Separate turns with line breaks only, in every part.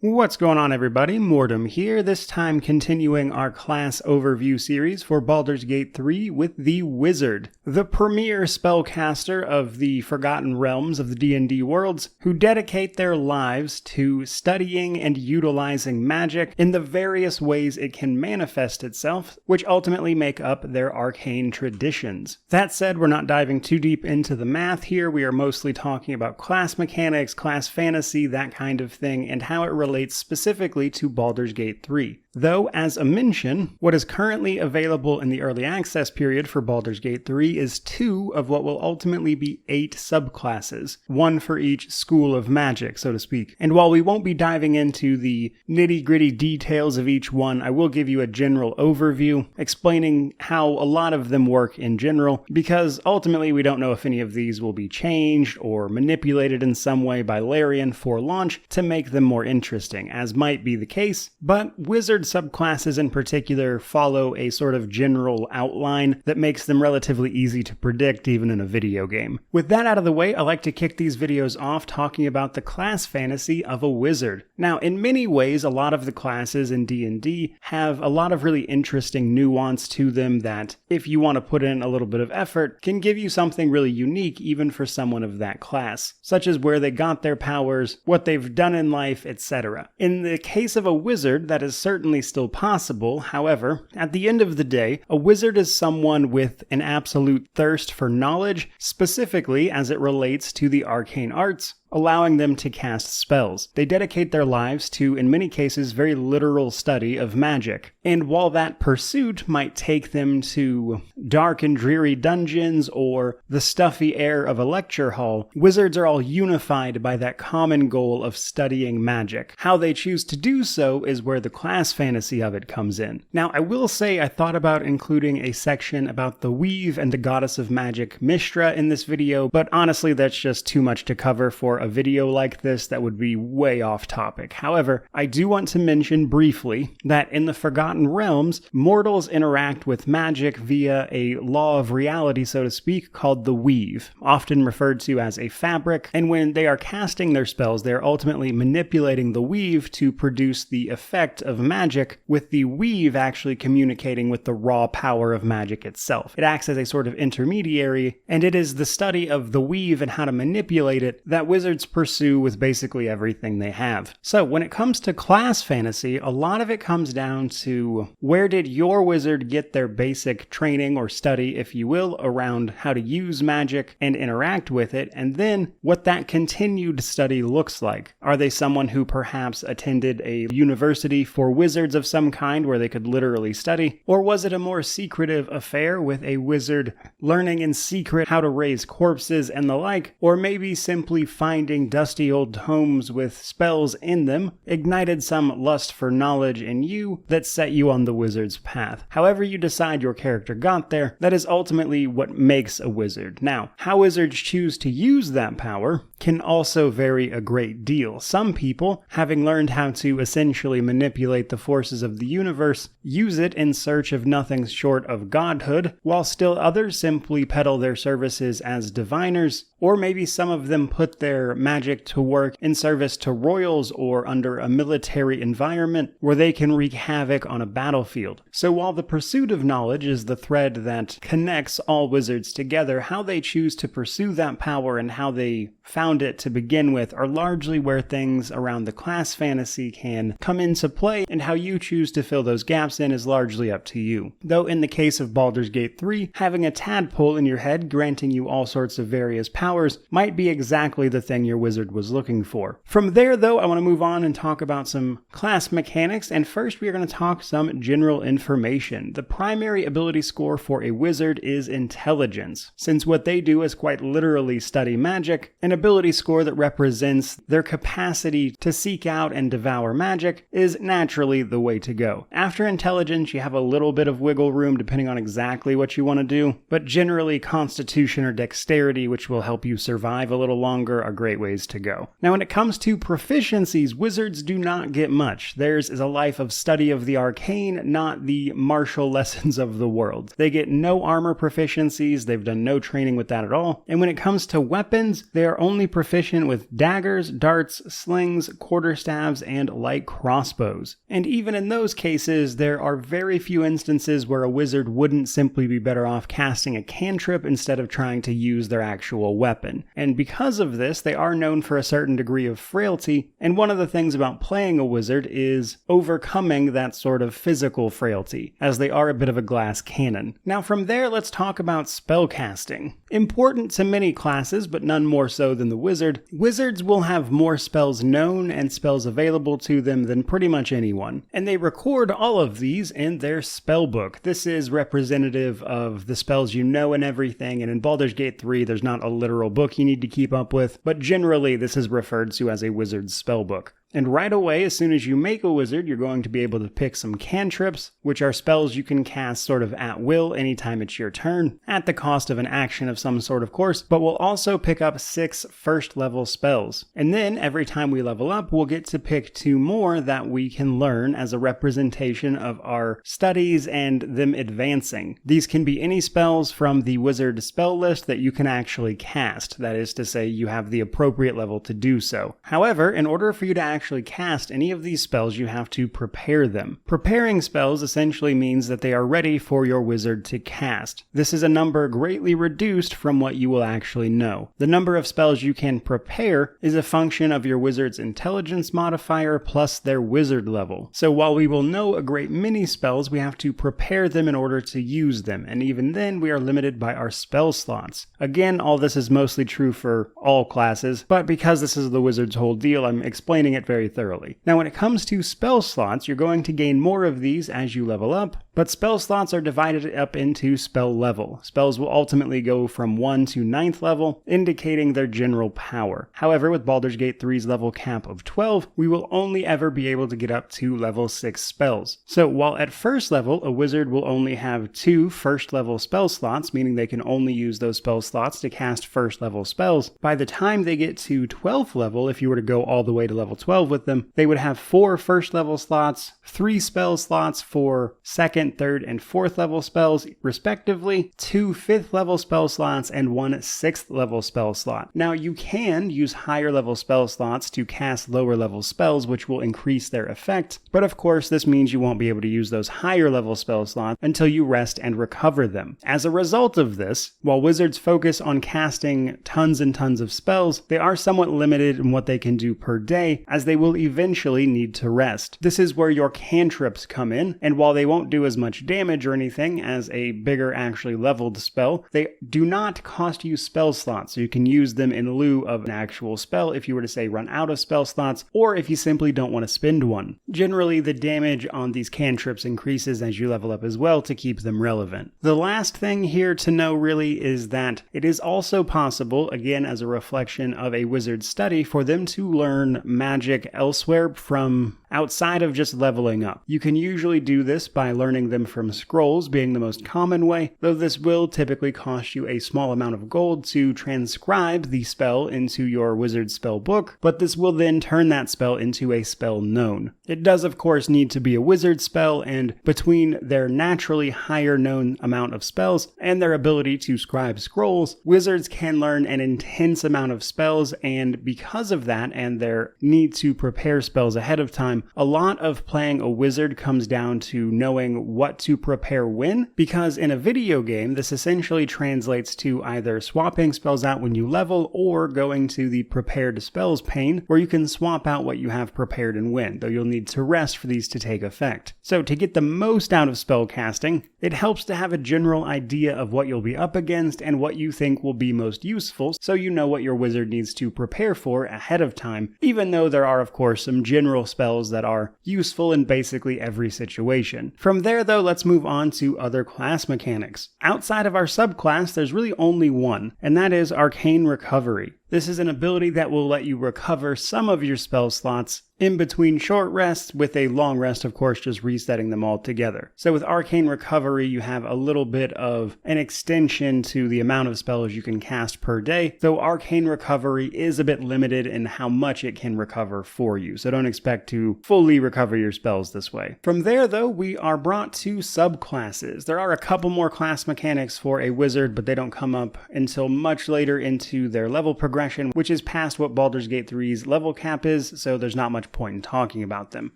What's going on, everybody? Mortem here, this time continuing our class overview series for Baldur's Gate 3 with the Wizard, the premier spellcaster of the Forgotten Realms of the D&D worlds, who dedicate their lives to studying and utilizing magic in the various ways it can manifest itself, which ultimately make up their arcane traditions. That said, we're not diving too deep into the math here. We are mostly talking about class mechanics, class fantasy, that kind of thing, and how it relates specifically to Baldur's Gate 3. Though, as a mention, what is currently available in the early access period for Baldur's Gate 3 is 2 of what will ultimately be 8 subclasses, one for each school of magic, so to speak. And while we won't be diving into the nitty-gritty details of each one, I will give you a general overview, explaining how a lot of them work in general, because ultimately we don't know if any of these will be changed or manipulated in some way by Larian for launch to make them more interesting, as might be the case, but Wizard subclasses in particular follow a sort of general outline that makes them relatively easy to predict even in a video game. With that out of the way, I like to kick these videos off talking about the class fantasy of a wizard. Now, in many ways, a lot of the classes in D&D have a lot of really interesting nuance to them that, if you want to put in a little bit of effort, can give you something really unique even for someone of that class, such as where they got their powers, what they've done in life, etc. In the case of a wizard, that is certainly still possible. However, at the end of the day, a wizard is someone with an absolute thirst for knowledge, specifically as it relates to the arcane arts, allowing them to cast spells. They dedicate their lives to, in many cases, very literal study of magic. And while that pursuit might take them to dark and dreary dungeons or the stuffy air of a lecture hall, wizards are all unified by that common goal of studying magic. How they choose to do so is where the class fantasy of it comes in. Now, I will say I thought about including a section about the weave and the goddess of magic, Mishra, in this video, but honestly, that's just too much to cover for a video like this that would be way off topic. However, I do want to mention briefly that in the Forgotten Realms, mortals interact with magic via a law of reality, so to speak, called the weave, often referred to as a fabric, and when they are casting their spells, they are ultimately manipulating the weave to produce the effect of magic, with the weave actually communicating with the raw power of magic itself. It acts as a sort of intermediary, and it is the study of the weave and how to manipulate it that wizards pursue with basically everything they have. So when it comes to class fantasy, a lot of it comes down to where did your wizard get their basic training or study, if you will, around how to use magic and interact with it, and then what that continued study looks like. Are they someone who perhaps attended a university for wizards of some kind where they could literally study, or was it a more secretive affair with a wizard learning in secret how to raise corpses and the like, or maybe simply finding dusty old tomes with spells in them ignited some lust for knowledge in you that set you on the wizard's path. However you decide your character got there, that is ultimately what makes a wizard. Now, how wizards choose to use that power can also vary a great deal. Some people, having learned how to essentially manipulate the forces of the universe, use it in search of nothing short of godhood, while still others simply peddle their services as diviners, or maybe some of them put their magic to work in service to royals or under a military environment where they can wreak havoc on a battlefield. So while the pursuit of knowledge is the thread that connects all wizards together, how they choose to pursue that power and how they found it to begin with are largely where things around the class fantasy can come into play, and how you choose to fill those gaps in is largely up to you. Though in the case of Baldur's Gate 3, having a tadpole in your head granting you all sorts of various powers might be exactly the thing your wizard was looking for. From there, though, I want to move on and talk about some class mechanics, and first we are going to talk some general information. The primary ability score for a wizard is intelligence, since what they do is quite literally study magic. An ability score that represents their capacity to seek out and devour magic is naturally the way to go. After intelligence, you have a little bit of wiggle room depending on exactly what you want to do, but generally constitution or dexterity, which will help you survive a little longer, are great ways to go. Now, when it comes to proficiencies, wizards do not get much. Theirs is a life of study of the arcane, not the martial lessons of the world. They get no armor proficiencies, they've done no training with that at all. And when it comes to weapons, they are only proficient with daggers, darts, slings, quarterstaves, and light crossbows. And even in those cases, there are very few instances where a wizard wouldn't simply be better off casting a cantrip instead of trying to use their actual weapon. And because of this, they are known for a certain degree of frailty, and one of the things about playing a wizard is overcoming that sort of physical frailty, as they are a bit of a glass cannon. Now from there, let's talk about spellcasting. Important to many classes, but none more so than the wizard, wizards will have more spells known and spells available to them than pretty much anyone. And they record all of these in their spellbook. This is representative of the spells you know and everything, and in Baldur's Gate 3 there's not a literal book you need to keep up with, but generally this is referred to as a wizard's spellbook. And right away, as soon as you make a wizard, you're going to be able to pick some cantrips, which are spells you can cast sort of at will anytime it's your turn, at the cost of an action of some sort, of course, but we'll also pick up 6 first-level spells. And then, every time we level up, we'll get to pick 2 more that we can learn as a representation of our studies and them advancing. These can be any spells from the wizard spell list that you can actually cast, that is to say, you have the appropriate level to do so. However, in order for you to actually cast any of these spells, you have to prepare them. Preparing spells essentially means that they are ready for your wizard to cast. This is a number greatly reduced from what you will actually know. The number of spells you can prepare is a function of your wizard's intelligence modifier plus their wizard level. So while we will know a great many spells, we have to prepare them in order to use them, and even then we are limited by our spell slots. Again, all this is mostly true for all classes, but because this is the wizard's whole deal, I'm explaining it very thoroughly. Now, when it comes to spell slots, you're going to gain more of these as you level up, but spell slots are divided up into spell level. Spells will ultimately go from 1 to 9th level, indicating their general power. However, with Baldur's Gate 3's level cap of 12, we will only ever be able to get up to level 6 spells. So while at first level, a wizard will only have 2 first level spell slots, meaning they can only use those spell slots to cast first level spells, by the time they get to 12th level, if you were to go all the way to level 12 with them, they would have 4 first level slots, 3 spell slots for 2nd, 3rd, and 4th level spells respectively, 2 5th level spell slots, and 1 6th level spell slot. Now you can use higher level spell slots to cast lower level spells, which will increase their effect, but of course this means you won't be able to use those higher level spell slots until you rest and recover them. As a result of this, while wizards focus on casting tons and tons of spells, they are somewhat limited in what they can do per day, as they will eventually need to rest. This is where your cantrips come in, and while they won't do as much damage or anything as a bigger actually leveled spell, they do not cost you spell slots, so you can use them in lieu of an actual spell if you were to say run out of spell slots, or if you simply don't want to spend one. Generally, the damage on these cantrips increases as you level up as well to keep them relevant. The last thing here to know really is that it is also possible, again as a reflection of a wizard's study, for them to learn magic elsewhere from outside of just leveling up. You can usually do this by learning them from scrolls being the most common way, though this will typically cost you a small amount of gold to transcribe the spell into your wizard spell book, but this will then turn that spell into a spell known. It does of course need to be a wizard spell, and between their naturally higher known amount of spells and their ability to scribe scrolls, wizards can learn an intense amount of spells, and because of that and their need to prepare spells ahead of time, a lot of playing a wizard comes down to knowing what to prepare when, because in a video game, this essentially translates to either swapping spells out when you level or going to the prepared spells pane, where you can swap out what you have prepared and when, though you'll need to rest for these to take effect. So to get the most out of spellcasting, it helps to have a general idea of what you'll be up against and what you think will be most useful, so you know what your wizard needs to prepare for ahead of time, even though there are of course some general spells that are useful in basically every situation. From there though, let's move on to other class mechanics. Outside of our subclass, there's really only one, and that is Arcane Recovery. This is an ability that will let you recover some of your spell slots in between short rests, with a long rest, of course, just resetting them all together. So with Arcane Recovery, you have a little bit of an extension to the amount of spells you can cast per day, though Arcane Recovery is a bit limited in how much it can recover for you, so don't expect to fully recover your spells this way. From there, though, we are brought to subclasses. There are a couple more class mechanics for a wizard, but they don't come up until much later into their level progression, which is past what Baldur's Gate 3's level cap is, so there's not much point in talking about them.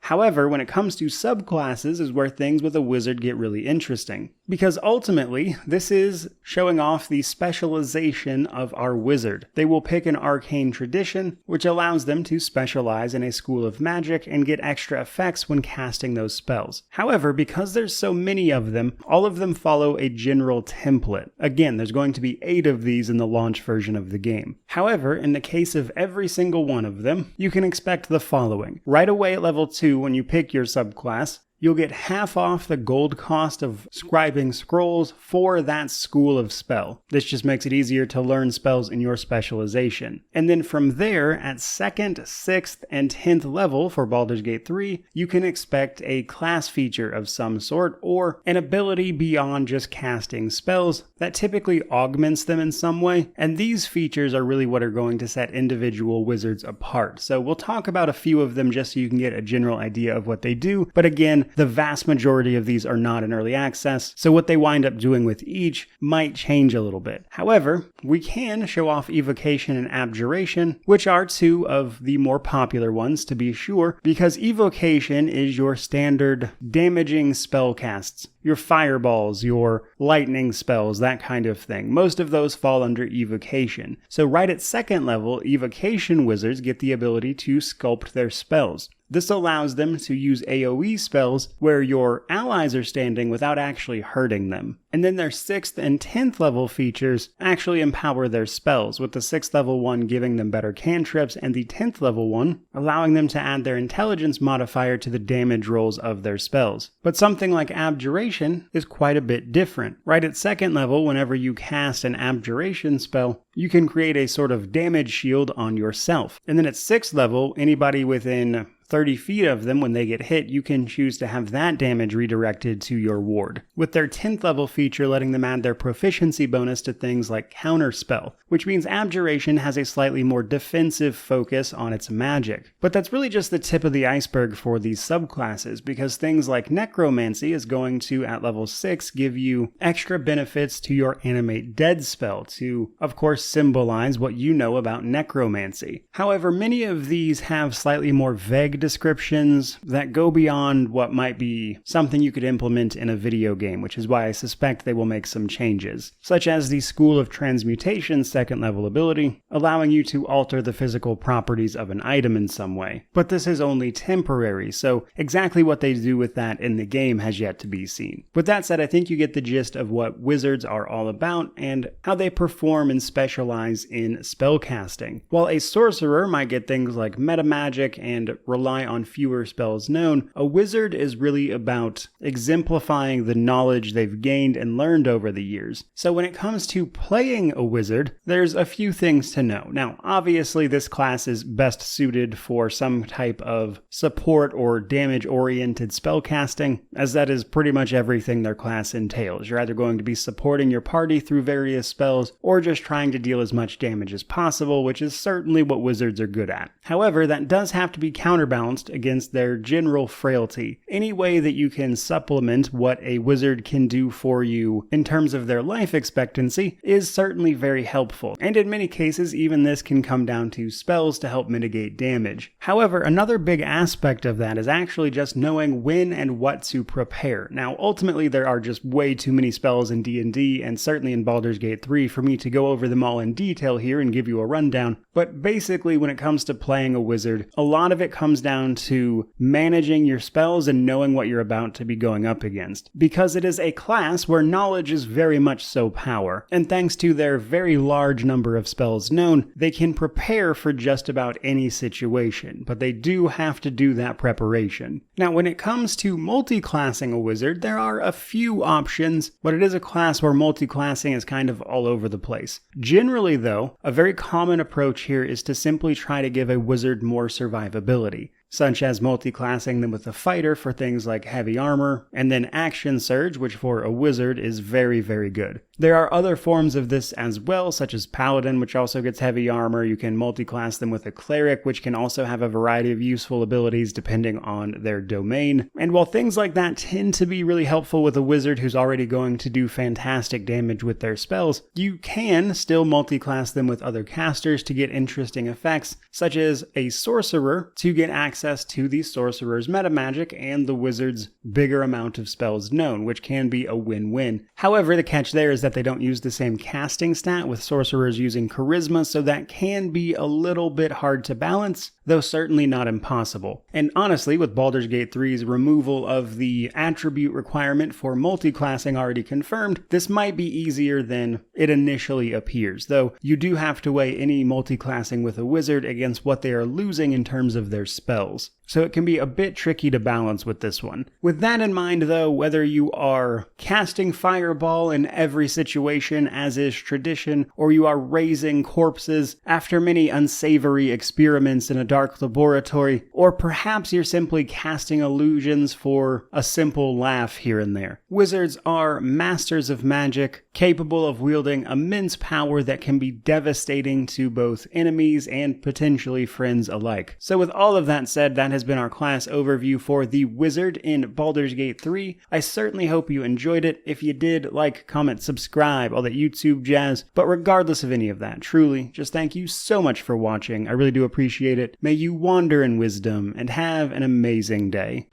However, when it comes to subclasses is where things with a wizard get really interesting, because ultimately this is showing off the specialization of our wizard. They will pick an arcane tradition, which allows them to specialize in a school of magic and get extra effects when casting those spells. However, because there's so many of them, all of them follow a general template. Again, there's going to be 8 of these in the launch version of the game. However, in the case of every single one of them, you can expect the following. Right away at level 2, when you pick your subclass, you'll get half off the gold cost of scribing scrolls for that school of spell. This just makes it easier to learn spells in your specialization. And then from there, at 2nd, 6th, and 10th level for Baldur's Gate 3, you can expect a class feature of some sort, or an ability beyond just casting spells that typically augments them in some way. And these features are really what are going to set individual wizards apart. So we'll talk about a few of them just so you can get a general idea of what they do. But again, the vast majority of these are not in early access, so what they wind up doing with each might change a little bit. However, we can show off Evocation and Abjuration, which are 2 of the more popular ones to be sure, because Evocation is your standard damaging spell casts. Your fireballs, your lightning spells, that kind of thing. Most of those fall under Evocation. So right at 2nd level, Evocation wizards get the ability to sculpt their spells. This allows them to use AoE spells where your allies are standing without actually hurting them. And then their 6th and 10th level features actually empower their spells, with the 6th level one giving them better cantrips and the 10th level one allowing them to add their intelligence modifier to the damage rolls of their spells. But something like Abjuration is quite a bit different. Right at 2nd level, whenever you cast an Abjuration spell, you can create a sort of damage shield on yourself. And then at 6th level, anybody within 30 feet of them, when they get hit, you can choose to have that damage redirected to your ward, with their 10th level feature letting them add their proficiency bonus to things like Counterspell, which means Abjuration has a slightly more defensive focus on its magic. But that's really just the tip of the iceberg for these subclasses, because things like Necromancy is going to, at level 6, give you extra benefits to your Animate Dead spell to, of course, symbolize what you know about necromancy. However, many of these have slightly more vague descriptions that go beyond what might be something you could implement in a video game, which is why I suspect they will make some changes, such as the School of Transmutation's 2nd level ability, allowing you to alter the physical properties of an item in some way. But this is only temporary, so exactly what they do with that in the game has yet to be seen. With that said, I think you get the gist of what wizards are all about and how they perform and specialize in spellcasting. While a sorcerer might get things like metamagic and rely on fewer spells known, a wizard is really about exemplifying the knowledge they've gained and learned over the years. So when it comes to playing a wizard, there's a few things to know. Now, obviously this class is best suited for some type of support or damage-oriented spellcasting, as that is pretty much everything their class entails. You're either going to be supporting your party through various spells, or just trying to deal as much damage as possible, which is certainly what wizards are good at. However, that does have to be counterbalanced against their general frailty. Any way that you can supplement what a wizard can do for you in terms of their life expectancy is certainly very helpful. And in many cases, even this can come down to spells to help mitigate damage. However, another big aspect of that is actually just knowing when and what to prepare. Now, ultimately, there are just way too many spells in D&D, and certainly in Baldur's Gate 3, for me to go over them all in detail here and give you a rundown. But basically, when it comes to playing a wizard, a lot of it comes down to managing your spells and knowing what you're about to be going up against, because it is a class where knowledge is very much so power, and thanks to their very large number of spells known, they can prepare for just about any situation, but they do have to do that preparation. Now, when it comes to multi-classing a wizard, there are a few options, but it is a class where multi-classing is kind of all over the place. Generally, though, a very common approach here is to simply try to give a wizard more survivability, such as multi-classing them with a fighter for things like heavy armor, and then action surge, which for a wizard is very, very good. There are other forms of this as well, such as paladin, which also gets heavy armor. You can multi-class them with a cleric, which can also have a variety of useful abilities depending on their domain. And while things like that tend to be really helpful with a wizard who's already going to do fantastic damage with their spells, you can still multi-class them with other casters to get interesting effects, such as a sorcerer to get access to the sorcerer's meta magic and the wizard's bigger amount of spells known, which can be a win-win. However, the catch there is that they don't use the same casting stat, with sorcerers using charisma, so that can be a little bit hard to balance, though certainly not impossible. And honestly, with Baldur's Gate 3's removal of the attribute requirement for multi-classing already confirmed, this might be easier than it initially appears, though you do have to weigh any multi-classing with a wizard against what they are losing in terms of their spells. So it can be a bit tricky to balance with this one. With that in mind though, whether you are casting Fireball in every situation as is tradition, or you are raising corpses after many unsavory experiments in a dark laboratory, or perhaps you're simply casting illusions for a simple laugh here and there, wizards are masters of magic, capable of wielding immense power that can be devastating to both enemies and potentially friends alike. So with all of that said, that has been our class overview for the Wizard in Baldur's Gate 3. I certainly hope you enjoyed it. If you did, like, comment, subscribe, all that YouTube jazz. But regardless of any of that, truly, just thank you so much for watching. I really do appreciate it. May you wander in wisdom and have an amazing day.